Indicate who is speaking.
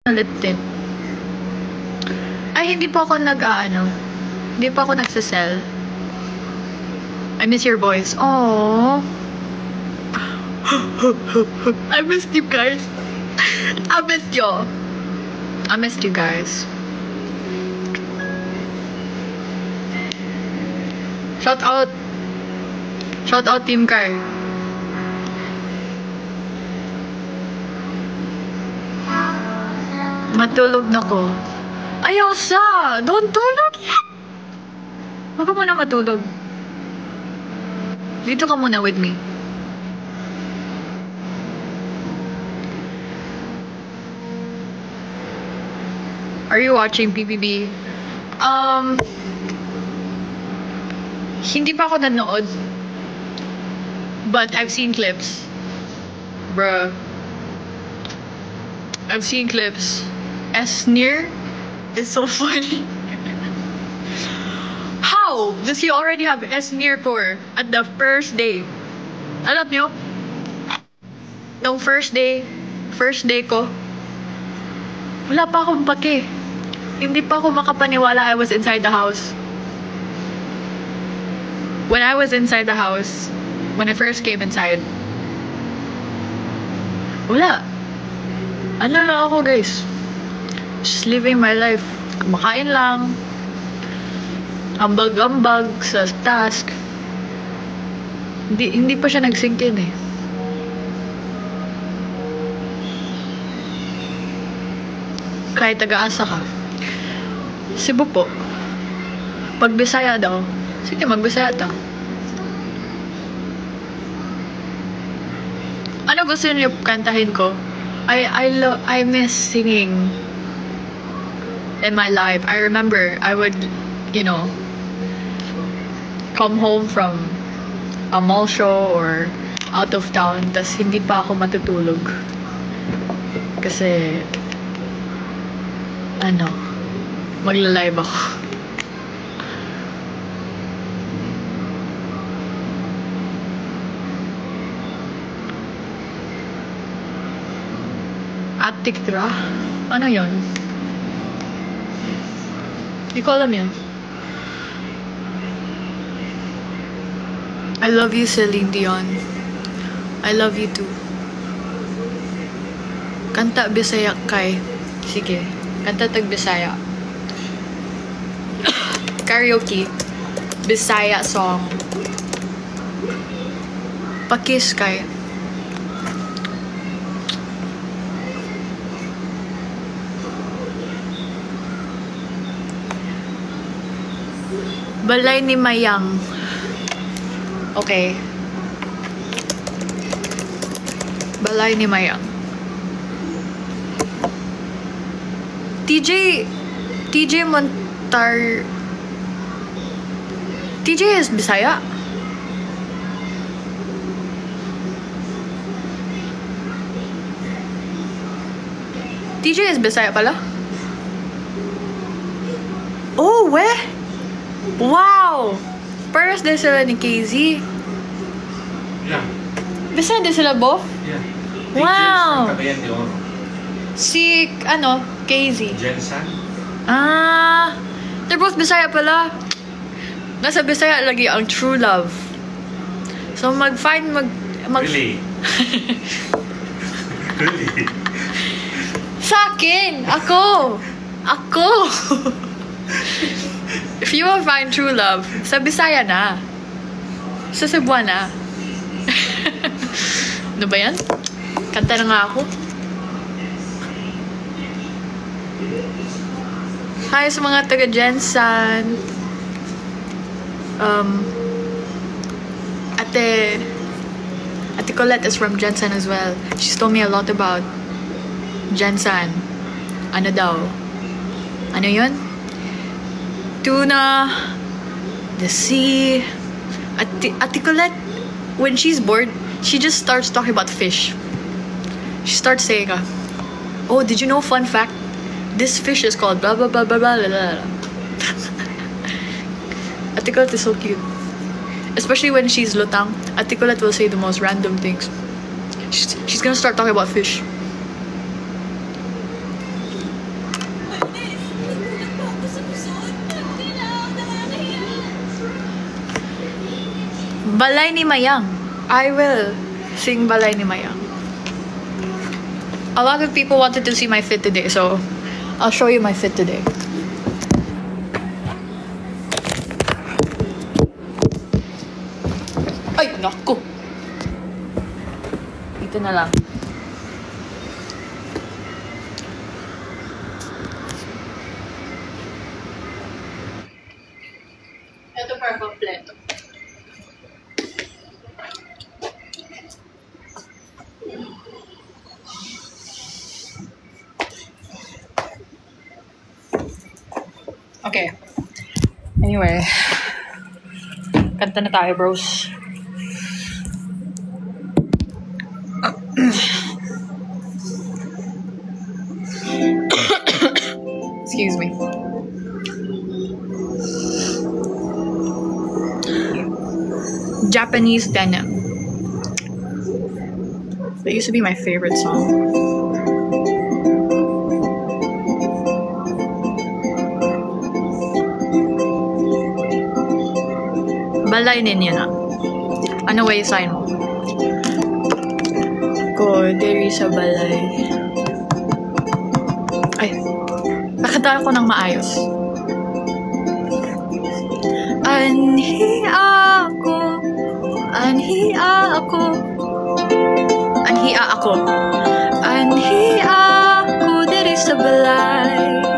Speaker 1: ulit din. Ay, hindi pa ako hindi pa ako nagsasell. I miss your voice. Oh. I missed you guys. I missed you. I missed you guys. Shout out. Shout out Team Kai. Matulog na ko. Ayaw sa! Don't tulog yet! Huwag ka muna matulog. Dito ka muna with me. Are you watching PBB? Hindi pa ako nanood. But I've seen clips. Bruh. I've seen clips. Esnir is so funny. How does he already have Esnir tour at the first day? Alam nyo? No, first day ko, wala pa akong pake. Hindi pa ako makapaniwala I was inside the house. When I was inside the house, when I first came inside, wala. Ano na ako, guys? Just living my life. Kumakain lang. Ambag-ambag sa task. Hindi pa siya nag-sink in eh. Kahit taga-asa ka. Cebu po. Pag Bisaya daw, sige, mag-Bisaya ta. Ano gusto niyo kantahin ko? I miss singing in my life. I remember I would, come home from a mall show or out of town, tas hindi pa ako matutulog. Kasi, magla-live ako. Atikra? Ano yun? Di ko alam yan. I love you, Celine Dion. I love you too. Kanta Bisaya kay. Sige. Kanta tag Bisaya. Karaoke. Bisaya song. Pakis kay. Balay ni Mayang. Okay. Balay ni Mayang. TJ Montar. TJ is Bisaya? TJ is Bisaya pala? Oh, weh? Wow! Paras din sila ni KZ.
Speaker 2: Yeah.
Speaker 1: Bisaya din sila both?
Speaker 2: Yeah.
Speaker 1: Wow!
Speaker 2: Cagayan de Oro.
Speaker 1: Si, KZ.
Speaker 2: Jensen.
Speaker 1: Ah! They're both Bisaya pala. Nasa Bisaya lagi ang true love. So,
Speaker 2: Really? Really?
Speaker 1: Sa akin! Ako! If you will find true love, sa Bisaya na. Sa Cebuana na. Ano ba yan? Kanta na nga ako. Hi sa mga taga Jensen. Ate Colette is from Jensen as well. She's told me a lot about Jensen. Ano daw? Ano yun? Tuna, the sea. Ate Colette, when she's bored, she just starts talking about fish. She starts saying, oh, did you know, fun fact? This fish is called blah blah blah blah blah blah blah. Ate Colette is so cute. Especially when she's lutang, Ate Colette will say the most random things. She's gonna start talking about fish. Balay ni Mayang. I will sing Balay ni Mayang. A lot of people wanted to see my fit today, so I'll show you my fit today. Ay, naku! Ito na lang. Ito para kompleto. Okay. Anyway. Kanta na tayo, bros. Excuse me. Japanese Denim. That used to be my favorite song. Balay ninyo na. Ano way sign mo? Ko, diri sa balay. Ay, nakita ko ng maayos. Anhi ako, anhi ako, anhi ako, anhi ako diri sa balay.